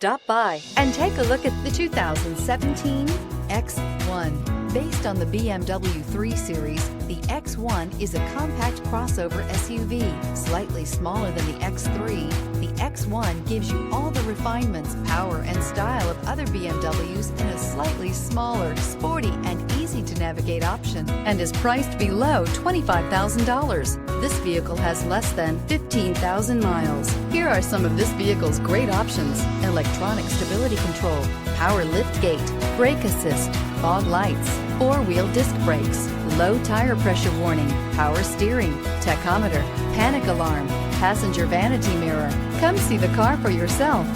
Stop by and take a look at the 2017 X1. Based on the BMW 3 Series, the X1 is a compact crossover SUV. Slightly smaller than the X3, the X1 gives you all the refinements, power, and style of other BMWs in a slightly smaller, sporty, and easy-to-navigate option, and is priced below $25,000. This vehicle has less than 15,000 miles. Here are some of this vehicle's great options: electronic stability control, power liftgate, brake assist, fog lights, four-wheel disc brakes, low tire pressure warning, power steering, tachometer, panic alarm, passenger vanity mirror. Come see the car for yourself.